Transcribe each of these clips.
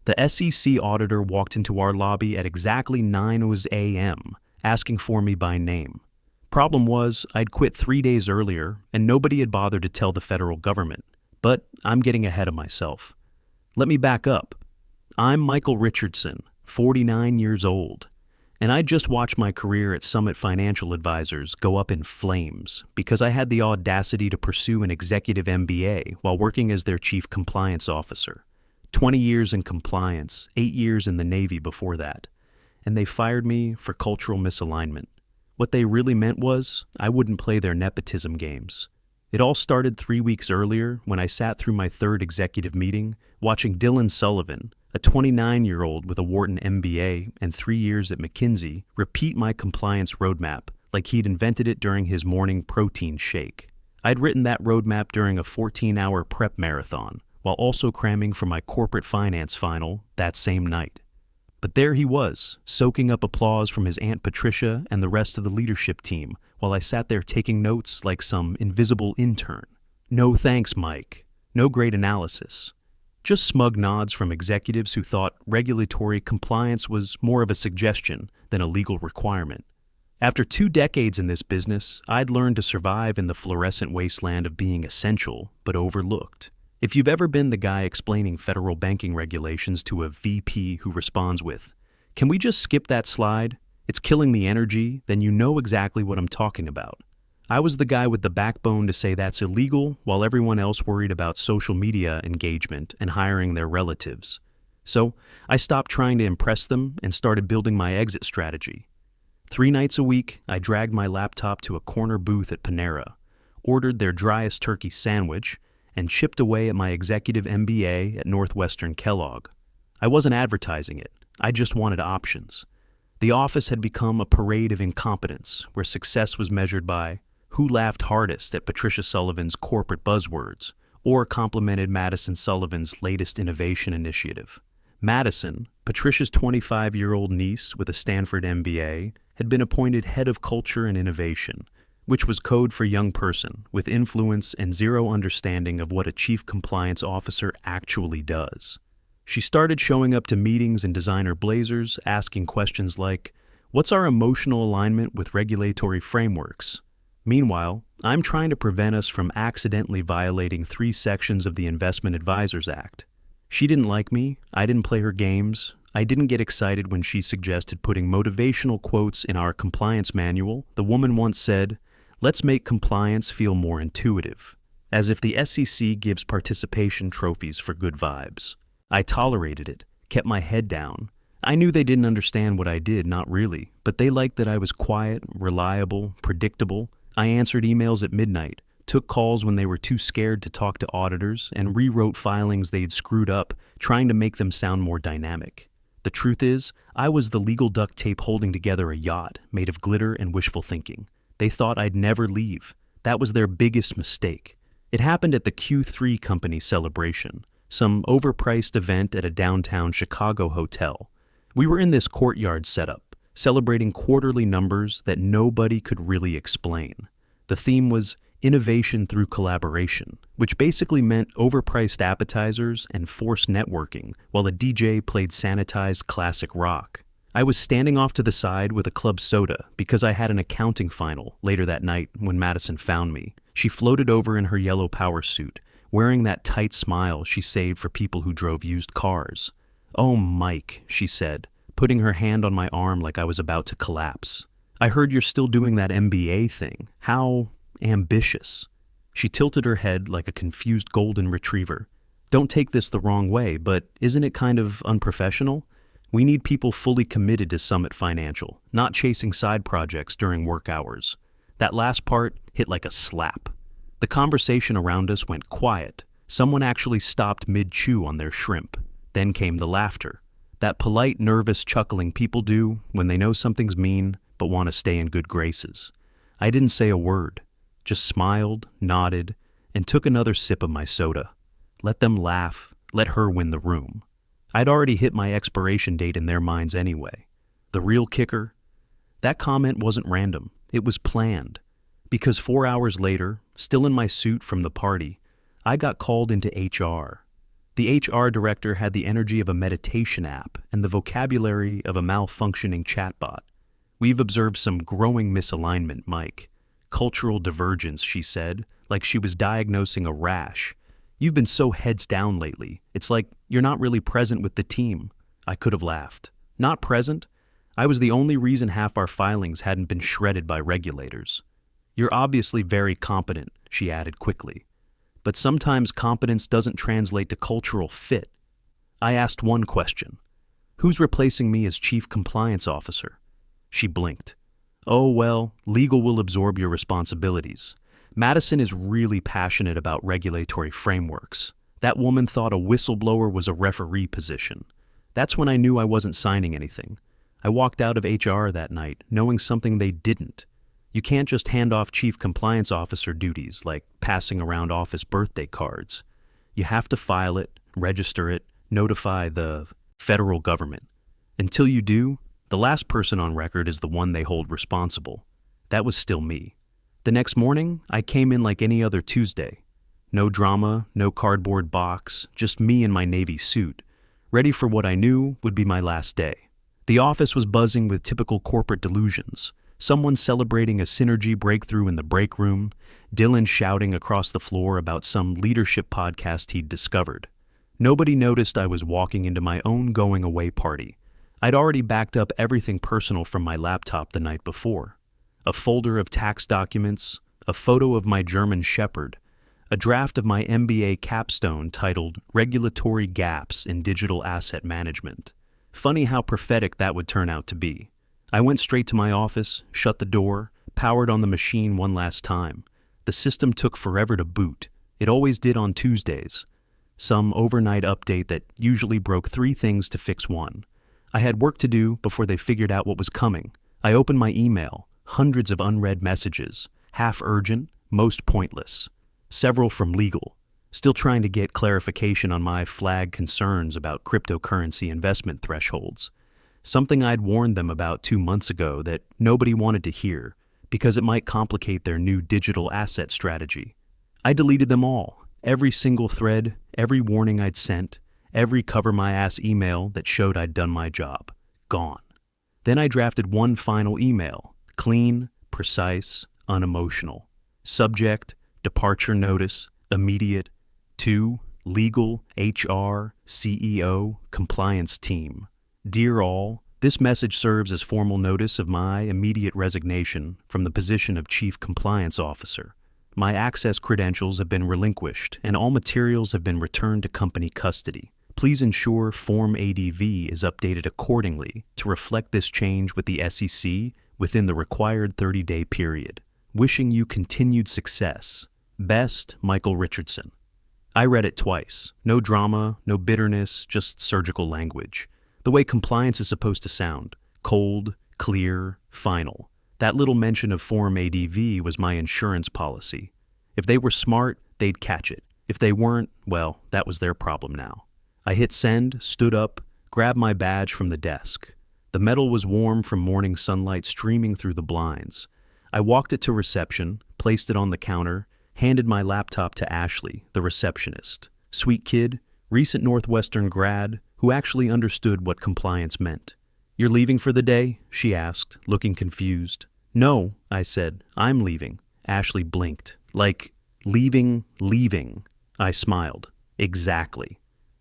The SEC auditor walked into our lobby at exactly 9 a.m., asking for me by name. Problem was, I'd quit 3 days earlier, and nobody had bothered to tell the federal government. But I'm getting ahead of myself. Let me back up. I'm Michael Richardson, 49 years old, and I just watched my career at Summit Financial Advisors go up in flames because I had the audacity to pursue an executive MBA while working as their chief compliance officer. 20 years in compliance, 8 years in the Navy before that, and they fired me for cultural misalignment. What they really meant was I wouldn't play their nepotism games. It all started 3 weeks earlier when I sat through my third executive meeting watching Dylan Sullivan, a 29-year-old with a Wharton MBA and 3 years at McKinsey, repeat my compliance roadmap like he'd invented it during his morning protein shake. I'd written that roadmap during a 14-hour prep marathon, while also cramming for my corporate finance final that same night. But there he was, soaking up applause from his Aunt Patricia and the rest of the leadership team, while I sat there taking notes like some invisible intern. No thanks, Mike. No great analysis. Just smug nods from executives who thought regulatory compliance was more of a suggestion than a legal requirement. After 2 decades in this business, I'd learned to survive in the fluorescent wasteland of being essential but overlooked. If you've ever been the guy explaining federal banking regulations to a VP who responds with, "Can we just skip that slide? It's killing the energy," then you know exactly what I'm talking about. I was the guy with the backbone to say that's illegal while everyone else worried about social media engagement and hiring their relatives. So I stopped trying to impress them and started building my exit strategy. 3 nights a week, I dragged my laptop to a corner booth at Panera, ordered their driest turkey sandwich, and chipped away at my executive MBA at Northwestern Kellogg. I wasn't advertising it. I just wanted options. The office had become a parade of incompetence, where success was measured by who laughed hardest at Patricia Sullivan's corporate buzzwords, or complimented Madison Sullivan's latest innovation initiative. Madison, Patricia's 25-year-old niece with a Stanford MBA, had been appointed head of culture and innovation, which was code for young person with influence and zero understanding of what a chief compliance officer actually does. She started showing up to meetings in designer blazers, asking questions like, "What's our emotional alignment with regulatory frameworks?" Meanwhile, I'm trying to prevent us from accidentally violating 3 sections of the Investment Advisors Act. She didn't like me, I didn't play her games, I didn't get excited when she suggested putting motivational quotes in our compliance manual. The woman once said, "Let's make compliance feel more intuitive," as if the SEC gives participation trophies for good vibes. I tolerated it, kept my head down. I knew they didn't understand what I did, not really, but they liked that I was quiet, reliable, predictable. I answered emails at midnight, took calls when they were too scared to talk to auditors, and rewrote filings they'd screwed up, trying to make them sound more dynamic. The truth is, I was the legal duct tape holding together a yacht made of glitter and wishful thinking. They thought I'd never leave. That was their biggest mistake. It happened at the Q3 company celebration, some overpriced event at a downtown Chicago hotel. We were in this courtyard setup, celebrating quarterly numbers that nobody could really explain. The theme was innovation through collaboration, which basically meant overpriced appetizers and forced networking while a DJ played sanitized classic rock. I was standing off to the side with a club soda because I had an accounting final later that night when Madison found me. She floated over in her yellow power suit, wearing that tight smile she saved for people who drove used cars. "Oh, Mike," she said, putting her hand on my arm like I was about to collapse. "I heard you're still doing that MBA thing. How ambitious." She tilted her head like a confused golden retriever. "Don't take this the wrong way, but isn't it kind of unprofessional? We need people fully committed to Summit Financial, not chasing side projects during work hours." That last part hit like a slap. The conversation around us went quiet. Someone actually stopped mid-chew on their shrimp. Then came the laughter. That polite, nervous chuckling people do when they know something's mean but want to stay in good graces. I didn't say a word, just smiled, nodded, and took another sip of my soda. Let them laugh, let her win the room. I'd already hit my expiration date in their minds anyway. The real kicker? That comment wasn't random. It was planned. Because 4 hours later, still in my suit from the party, I got called into HR. The HR director had the energy of a meditation app and the vocabulary of a malfunctioning chatbot. We've observed some growing misalignment, Mike. Cultural divergence, she said, like she was diagnosing a rash. You've been so heads down lately. It's like you're not really present with the team. I could have laughed. Not present? I was the only reason half our filings hadn't been shredded by regulators. You're obviously very competent, she added quickly. But sometimes competence doesn't translate to cultural fit. I asked one question. Who's replacing me as Chief Compliance Officer? She blinked. Oh, well, legal will absorb your responsibilities. Madison is really passionate about regulatory frameworks. That woman thought a whistleblower was a referee position. That's when I knew I wasn't signing anything. I walked out of HR that night knowing something they didn't. You can't just hand off Chief Compliance Officer duties like passing around office birthday cards. You have to file it, register it, notify the federal government. Until you do, the last person on record is the one they hold responsible. That was still me. The next morning, I came in like any other Tuesday. No drama, no cardboard box, just me in my navy suit, ready for what I knew would be my last day. The office was buzzing with typical corporate delusions. Someone celebrating a synergy breakthrough in the break room, Dylan shouting across the floor about some leadership podcast he'd discovered. Nobody noticed I was walking into my own going-away party. I'd already backed up everything personal from my laptop the night before. A folder of tax documents, a photo of my German Shepherd, a draft of my MBA capstone titled Regulatory Gaps in Digital Asset Management. Funny how prophetic that would turn out to be. I went straight to my office, shut the door, powered on the machine one last time. The system took forever to boot. It always did on Tuesdays. Some overnight update that usually broke 3 things to fix 1. I had work to do before they figured out what was coming. I opened my email, hundreds of unread messages, half urgent, most pointless. Several from legal, still trying to get clarification on my flag concerns about cryptocurrency investment thresholds. Something I'd warned them about 2 months ago that nobody wanted to hear because it might complicate their new digital asset strategy. I deleted them all, every single thread, every warning I'd sent, every cover-my-ass email that showed I'd done my job. Gone. Then I drafted one final email, clean, precise, unemotional. Subject, departure notice, immediate, to legal, HR, CEO, compliance team. Dear all, this message serves as formal notice of my immediate resignation from the position of Chief Compliance Officer. My access credentials have been relinquished and all materials have been returned to company custody. Please ensure Form ADV is updated accordingly to reflect this change with the SEC within the required 30-day period. Wishing you continued success. Best, Michael Richardson. I read it twice. No drama, no bitterness, just surgical language. The way compliance is supposed to sound. Cold, clear, final. That little mention of Form ADV was my insurance policy. If they were smart, they'd catch it. If they weren't, well, that was their problem now. I hit send, stood up, grabbed my badge from the desk. The metal was warm from morning sunlight streaming through the blinds. I walked it to reception, placed it on the counter, handed my laptop to Ashley, the receptionist. Sweet kid, recent Northwestern grad, who actually understood what compliance meant. You're leaving for the day? She asked, looking confused. No, I said, I'm leaving. Ashley blinked. Like, leaving. I smiled. Exactly.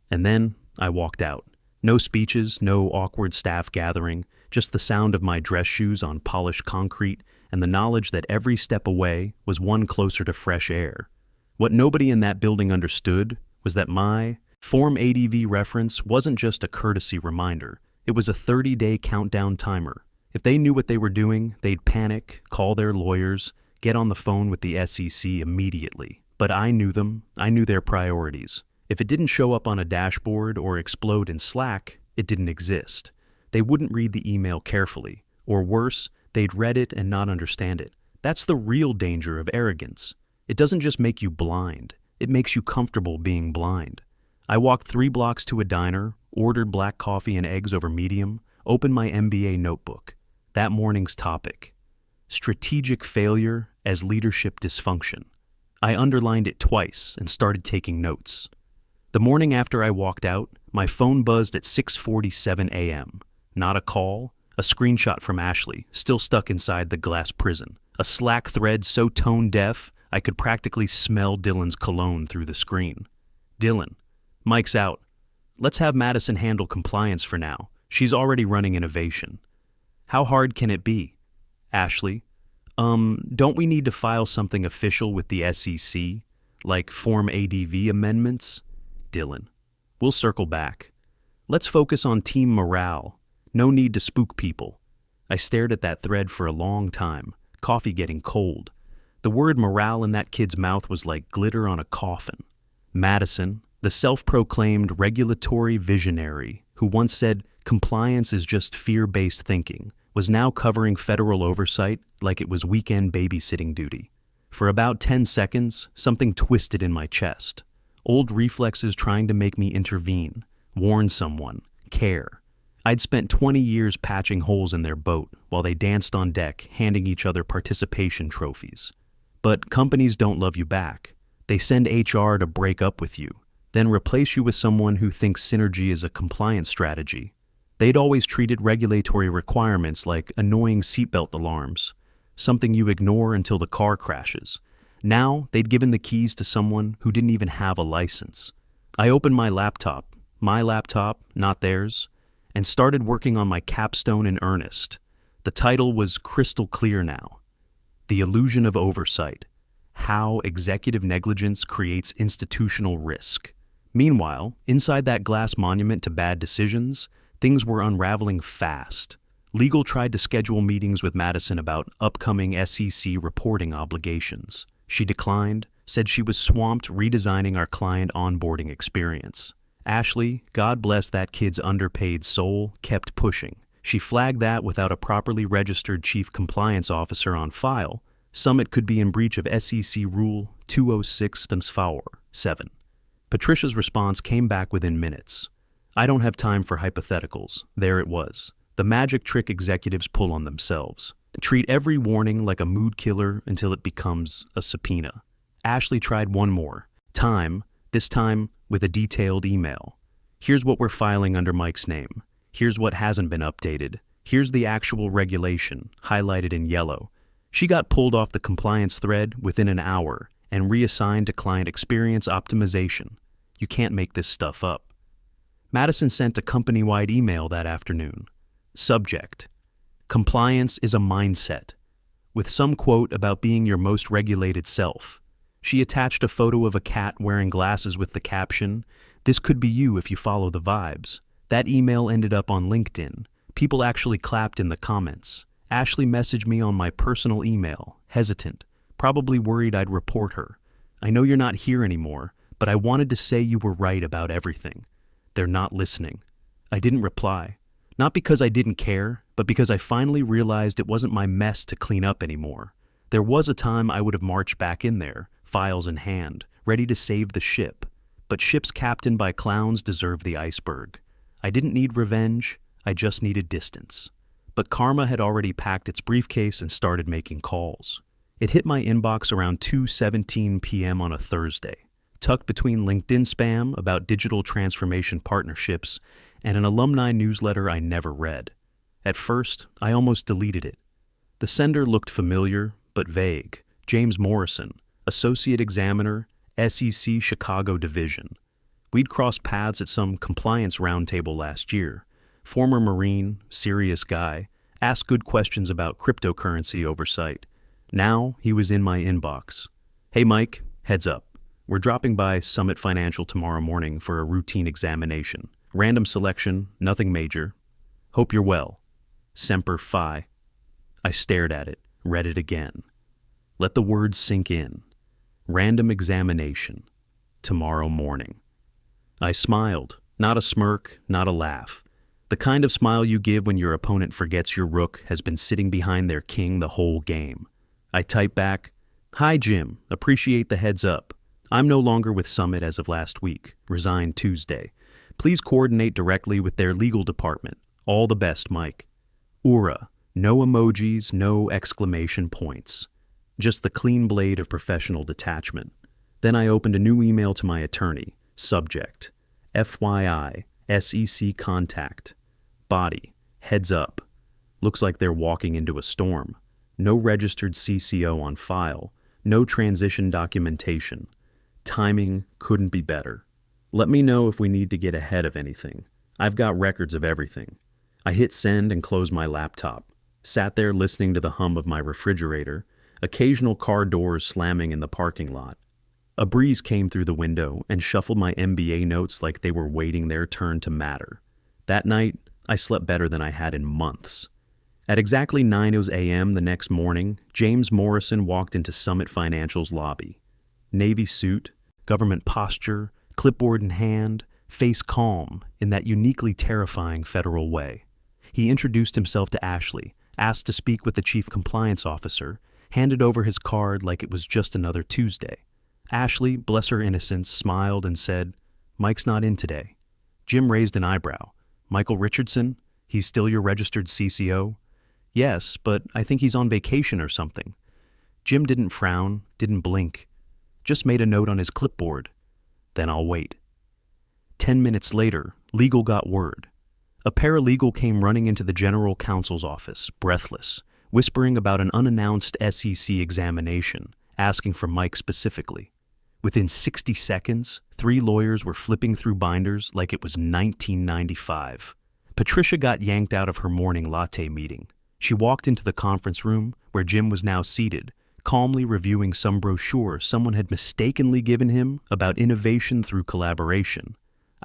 And then I walked out. No speeches, no awkward staff gathering, just the sound of my dress shoes on polished concrete and the knowledge that every step away was one closer to fresh air. What nobody in that building understood was that my Form ADV reference wasn't just a courtesy reminder. It was a 30-day countdown timer. If they knew what they were doing, they'd panic, call their lawyers, get on the phone with the SEC immediately. But I knew them. I knew their priorities. If it didn't show up on a dashboard or explode in Slack, it didn't exist. They wouldn't read the email carefully. Or worse, they'd read it and not understand it. That's the real danger of arrogance. It doesn't just make you blind. It makes you comfortable being blind. I walked 3 blocks to a diner, ordered black coffee and eggs over medium, opened my MBA notebook. That morning's topic. Strategic failure as leadership dysfunction. I underlined it twice and started taking notes. The morning after I walked out, my phone buzzed at 6:47 a.m. Not a call, a screenshot from Ashley, still stuck inside the glass prison. A Slack thread so tone-deaf, I could practically smell Dylan's cologne through the screen. Dylan, Mike's out. Let's have Madison handle compliance for now. She's already running innovation. How hard can it be? Ashley, don't we need to file something official with the SEC, like Form ADV amendments? Dylan, we'll circle back. Let's focus on team morale. No need to spook people. I stared at that thread for a long time, coffee getting cold. The word morale in that kid's mouth was like glitter on a coffin. Madison, the self-proclaimed regulatory visionary who once said compliance is just fear-based thinking, was now covering federal oversight like it was weekend babysitting duty. For about 10 seconds, something twisted in my chest. Old reflexes trying to make me intervene, warn someone, care. I'd spent 20 years patching holes in their boat while they danced on deck, handing each other participation trophies. But companies don't love you back. They send HR to break up with you, then replace you with someone who thinks synergy is a compliance strategy. They'd always treated regulatory requirements like annoying seatbelt alarms, something you ignore until the car crashes. Now, they'd given the keys to someone who didn't even have a license. I opened my laptop, not theirs, and started working on my capstone in earnest. The title was crystal clear now. The Illusion of Oversight: How Executive Negligence Creates Institutional Risk. Meanwhile, inside that glass monument to bad decisions, things were unraveling fast. Legal tried to schedule meetings with Madison about upcoming SEC reporting obligations. She declined, said she was swamped redesigning our client onboarding experience. Ashley, God bless that kid's underpaid soul, kept pushing. She flagged that without a properly registered chief compliance officer on file, Summit could be in breach of SEC Rule 206-7. Patricia's response came back within minutes. I don't have time for hypotheticals. There it was. The magic trick executives pull on themselves. Treat every warning like a mood killer until it becomes a subpoena. Ashley tried one more time, this time with a detailed email. Here's what we're filing under Mike's name. Here's what hasn't been updated. Here's the actual regulation, highlighted in yellow. She got pulled off the compliance thread within an hour and reassigned to client experience optimization. You can't make this stuff up. Madison sent a company-wide email that afternoon. Subject: Compliance is a mindset, with some quote about being your most regulated self. She attached a photo of a cat wearing glasses with the caption, "This could be you if you follow the vibes." That email ended up on LinkedIn. People actually clapped in the comments. Ashley messaged me on my personal email, hesitant, probably worried I'd report her. I know you're not here anymore, but I wanted to say you were right about everything. They're not listening. I didn't reply. Not because I didn't care, but because I finally realized it wasn't my mess to clean up anymore. There was a time I would have marched back in there, files in hand, ready to save the ship. But ships captained by clowns deserve the iceberg. I didn't need revenge, I just needed distance. But karma had already packed its briefcase and started making calls. It hit my inbox around 2:17 p.m. on a Thursday, tucked between LinkedIn spam about digital transformation partnerships and an alumni newsletter I never read. At first, I almost deleted it. The sender looked familiar, but vague. James Morrison, Associate Examiner, SEC Chicago Division. We'd crossed paths at some compliance roundtable last year. Former Marine, serious guy, asked good questions about cryptocurrency oversight. Now he was in my inbox. Hey Mike, heads up. We're dropping by Summit Financial tomorrow morning for a routine examination. Random selection, nothing major. Hope you're well. Semper Fi. I stared at it, read it again. Let the words sink in. Random examination. Tomorrow morning. I smiled, not a smirk, not a laugh. The kind of smile you give when your opponent forgets your rook has been sitting behind their king the whole game. I typed back, "Hi Jim, appreciate the heads up. I'm no longer with Summit as of last week, resigned Tuesday. Please coordinate directly with their legal department. All the best, Mike." Ura, no emojis, no exclamation points. Just the clean blade of professional detachment. Then I opened a new email to my attorney, Subject: FYI, SEC contact. Body: heads up. Looks like they're walking into a storm. No registered CCO on file. No transition documentation. Timing couldn't be better. Let me know if we need to get ahead of anything. I've got records of everything. I hit send and closed my laptop. Sat there listening to the hum of my refrigerator, occasional car doors slamming in the parking lot. A breeze came through the window and shuffled my MBA notes like they were waiting their turn to matter. That night, I slept better than I had in months. At exactly 9 a.m. the next morning, James Morrison walked into Summit Financial's lobby. Navy suit, government posture, clipboard in hand, face calm in that uniquely terrifying federal way. He introduced himself to Ashley, asked to speak with the chief compliance officer, handed over his card like it was just another Tuesday. Ashley, bless her innocence, smiled and said, "Mike's not in today." Jim raised an eyebrow. "Michael Richardson? He's still your registered CCO?" "Yes, but I think he's on vacation or something." Jim didn't frown, didn't blink, just made a note on his clipboard. "Then I'll wait." 10 minutes later, legal got word. A paralegal came running into the general counsel's office, breathless, whispering about an unannounced SEC examination, asking for Mike specifically. Within 60 seconds, 3 lawyers were flipping through binders like it was 1995. Patricia got yanked out of her morning latte meeting. She walked into the conference room, where Jim was now seated, calmly reviewing some brochure someone had mistakenly given him about innovation through collaboration,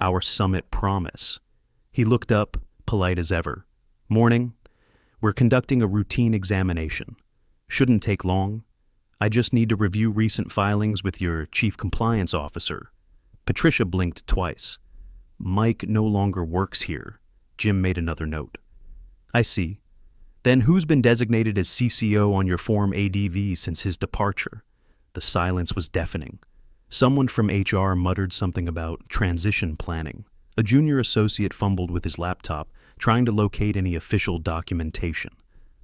our summit promise. He looked up, polite as ever. "Morning. We're conducting a routine examination. Shouldn't take long. I just need to review recent filings with your chief compliance officer." Patricia blinked twice. "Mike no longer works here." Jim made another note. "I see. Then who's been designated as CCO on your Form ADV since his departure?" The silence was deafening. Someone from HR muttered something about transition planning. A junior associate fumbled with his laptop, trying to locate any official documentation.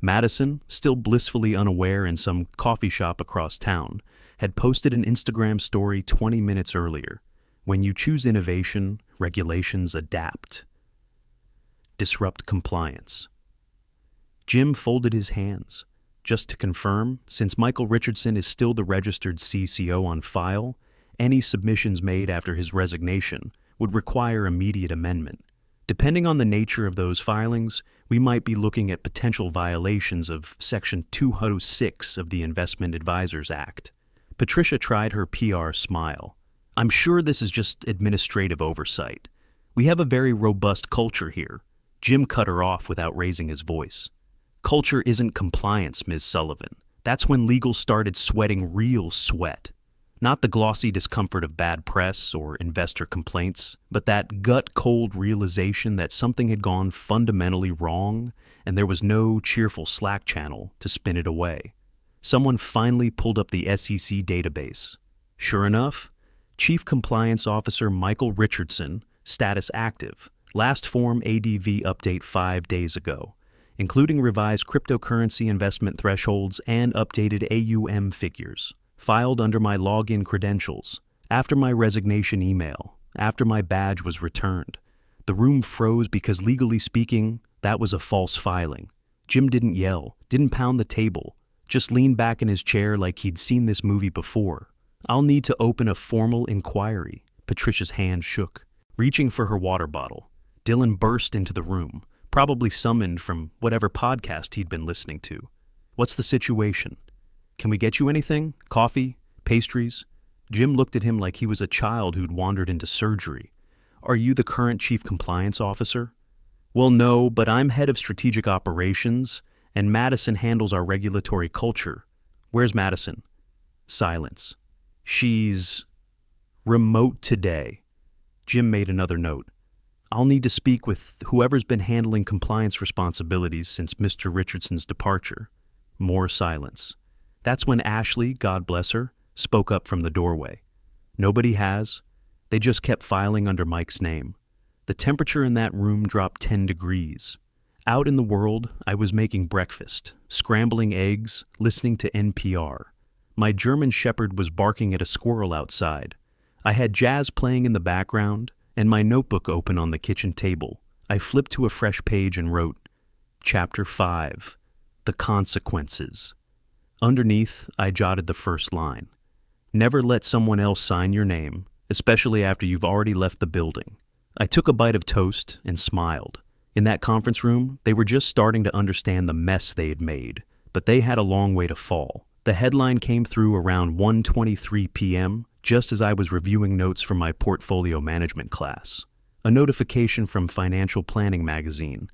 Madison, still blissfully unaware in some coffee shop across town, had posted an Instagram story 20 minutes earlier. When you choose innovation, regulations adapt. Disrupt compliance. Jim folded his hands. Just to confirm, since Michael Richardson is still the registered CCO on file, any submissions made after his resignation would require immediate amendment. Depending on the nature of those filings, we might be looking at potential violations of Section 206 of the Investment Advisors Act. Patricia tried her PR smile. "I'm sure this is just administrative oversight. We have a very robust culture here." Jim cut her off without raising his voice. "Culture isn't compliance, Ms. Sullivan. That's when legal started sweating real sweat. Not the glossy discomfort of bad press or investor complaints, but that gut-cold realization that something had gone fundamentally wrong and there was no cheerful Slack channel to spin it away. Someone finally pulled up the SEC database. Sure enough, Chief Compliance Officer Michael Richardson, status active, last Form ADV update 5 days ago, including revised cryptocurrency investment thresholds and updated AUM figures, filed under my login credentials, after my resignation email, after my badge was returned. The room froze because, legally speaking, that was a false filing. Jim didn't yell, didn't pound the table, just leaned back in his chair like he'd seen this movie before. "I'll need to open a formal inquiry." Patricia's hand shook. Reaching for her water bottle, Dylan burst into the room, probably summoned from whatever podcast he'd been listening to. "What's the situation? Can we get you anything? Coffee? Pastries?" Jim looked at him like he was a child who'd wandered into surgery. "Are you the current chief compliance officer?" "Well, no, but I'm head of strategic operations, and Madison handles our regulatory culture." "Where's Madison?" Silence. "She's remote today." Jim made another note. "I'll need to speak with whoever's been handling compliance responsibilities since Mr. Richardson's departure." More silence. That's when Ashley, God bless her, spoke up from the doorway. "Nobody has. They just kept filing under Mike's name." The temperature in that room dropped 10 degrees. Out in the world, I was making breakfast, scrambling eggs, listening to NPR. My German shepherd was barking at a squirrel outside. I had jazz playing in the background and my notebook open on the kitchen table. I flipped to a fresh page and wrote, Chapter 5, The Consequences. Underneath, I jotted the first line. Never let someone else sign your name, especially after you've already left the building. I took a bite of toast and smiled. In that conference room, they were just starting to understand the mess they had made, but they had a long way to fall. The headline came through around 1:23 p.m., just as I was reviewing notes from my portfolio management class. A notification from Financial Planning magazine.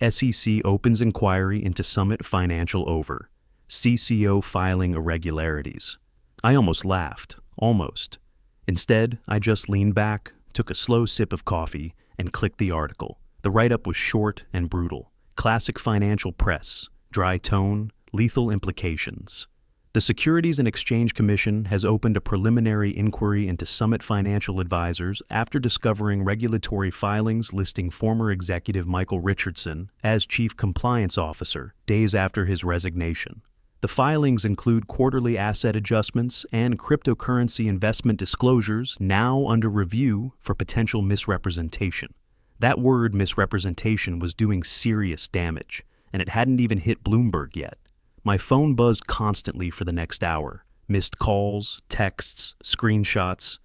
SEC opens inquiry into Summit Financial over. CCO filing irregularities. I almost laughed. Almost. Instead, I just leaned back, took a slow sip of coffee, and clicked the article. The write-up was short and brutal. Classic financial press. Dry tone, lethal implications. The Securities and Exchange Commission has opened a preliminary inquiry into Summit Financial Advisors after discovering regulatory filings listing former executive Michael Richardson as Chief Compliance Officer days after his resignation. The filings include quarterly asset adjustments and cryptocurrency investment disclosures now under review for potential misrepresentation. That word misrepresentation was doing serious damage, and it hadn't even hit Bloomberg yet. My phone buzzed constantly for the next hour. Missed calls, texts, screenshots.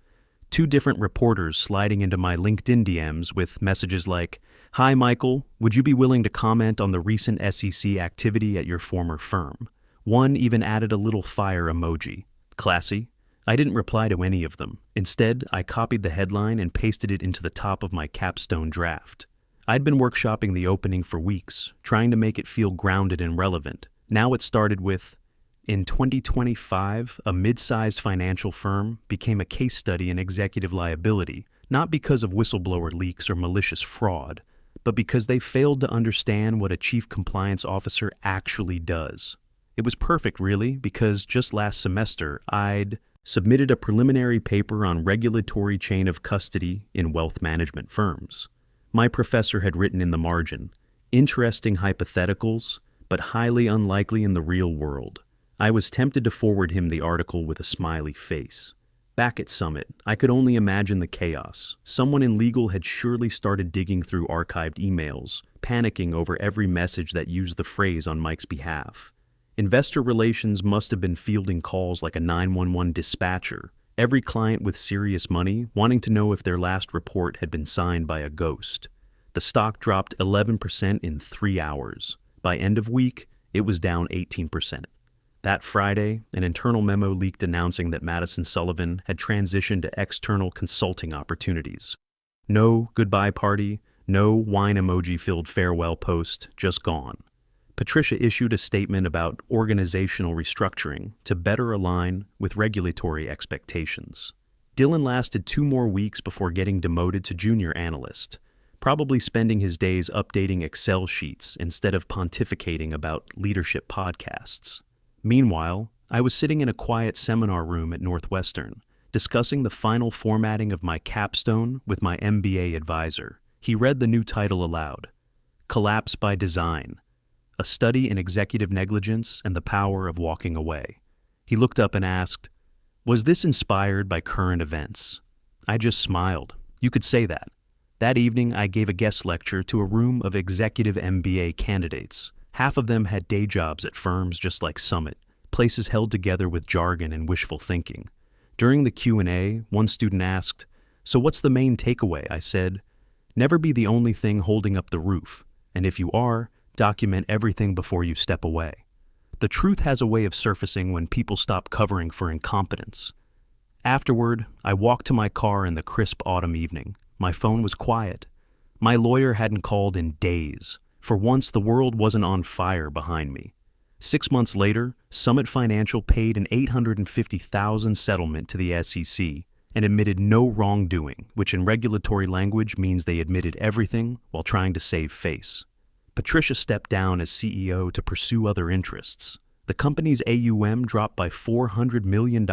2 different reporters sliding into my LinkedIn DMs with messages like, Hi Michael, would you be willing to comment on the recent SEC activity at your former firm? One even added a little fire emoji. Classy. I didn't reply to any of them. Instead, I copied the headline and pasted it into the top of my capstone draft. I'd been workshopping the opening for weeks, trying to make it feel grounded and relevant. Now it started with, in 2025, a mid-sized financial firm became a case study in executive liability, not because of whistleblower leaks or malicious fraud, but because they failed to understand what a chief compliance officer actually does. It was perfect, really, because just last semester, I'd submitted a preliminary paper on regulatory chain of custody in wealth management firms. My professor had written in the margin, interesting hypotheticals, but highly unlikely in the real world. I was tempted to forward him the article with a smiley face. Back at Summit, I could only imagine the chaos. Someone in legal had surely started digging through archived emails, panicking over every message that used the phrase on Mike's behalf. Investor relations must have been fielding calls like a 911 dispatcher, every client with serious money wanting to know if their last report had been signed by a ghost. The stock dropped 11% in 3 hours. By end of week, it was down 18%. That Friday, an internal memo leaked announcing that Madison Sullivan had transitioned to external consulting opportunities. No goodbye party, no wine emoji-filled farewell post, just gone. Patricia issued a statement about organizational restructuring to better align with regulatory expectations. Dylan lasted 2 more weeks before getting demoted to junior analyst, probably spending his days updating Excel sheets instead of pontificating about leadership podcasts. Meanwhile, I was sitting in a quiet seminar room at Northwestern, discussing the final formatting of my capstone with my MBA advisor. He read the new title aloud, Collapse by Design, A Study in Executive Negligence and the Power of Walking Away. He looked up and asked, Was this inspired by current events? I just smiled. You could say that. That evening, I gave a guest lecture to a room of executive MBA candidates. Half of them had day jobs at firms just like Summit, places held together with jargon and wishful thinking. During the Q&A, one student asked, So what's the main takeaway? I said, Never be the only thing holding up the roof, and if you are, document everything before you step away. The truth has a way of surfacing when people stop covering for incompetence. Afterward, I walked to my car in the crisp autumn evening. My phone was quiet. My lawyer hadn't called in days. For once, the world wasn't on fire behind me. 6 months later, Summit Financial paid an $850,000 settlement to the SEC and admitted no wrongdoing, which in regulatory language means they admitted everything while trying to save face. Patricia stepped down as CEO to pursue other interests. The company's AUM dropped by $400 million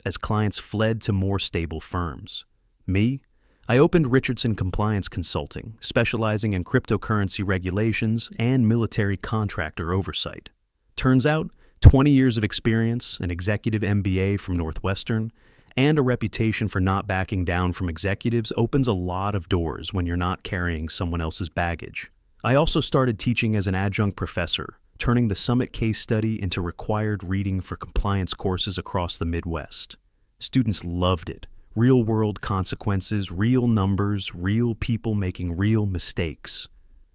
as clients fled to more stable firms. Me? I opened Richardson Compliance Consulting, specializing in cryptocurrency regulations and military contractor oversight. Turns out, 20 years of experience, an executive MBA from Northwestern, And a reputation for not backing down from executives opens a lot of doors when you're not carrying someone else's baggage. I also started teaching as an adjunct professor, turning the Summit case study into required reading for compliance courses across the Midwest. Students loved it. Real-world consequences, real numbers, real people making real mistakes.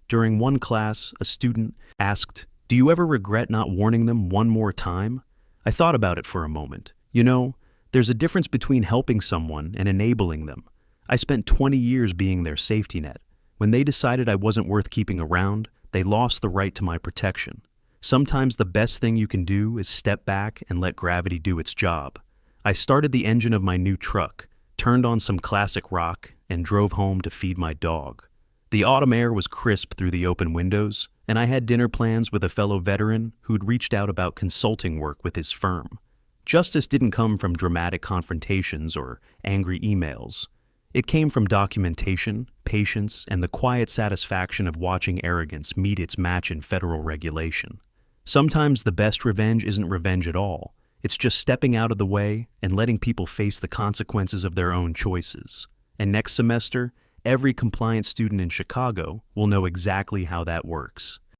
During one class, a student asked, "Do you ever regret not warning them one more time?" I thought about it for a moment. You know, there's a difference between helping someone and enabling them. I spent 20 years being their safety net. When they decided I wasn't worth keeping around, they lost the right to my protection. Sometimes the best thing you can do is step back and let gravity do its job. I started the engine of my new truck, turned on some classic rock, and drove home to feed my dog. The autumn air was crisp through the open windows, and I had dinner plans with a fellow veteran who'd reached out about consulting work with his firm. Justice didn't come from dramatic confrontations or angry emails. It came from documentation, patience, and the quiet satisfaction of watching arrogance meet its match in federal regulation. Sometimes the best revenge isn't revenge at all. It's just stepping out of the way and letting people face the consequences of their own choices. And next semester, every compliance student in Chicago will know exactly how that works.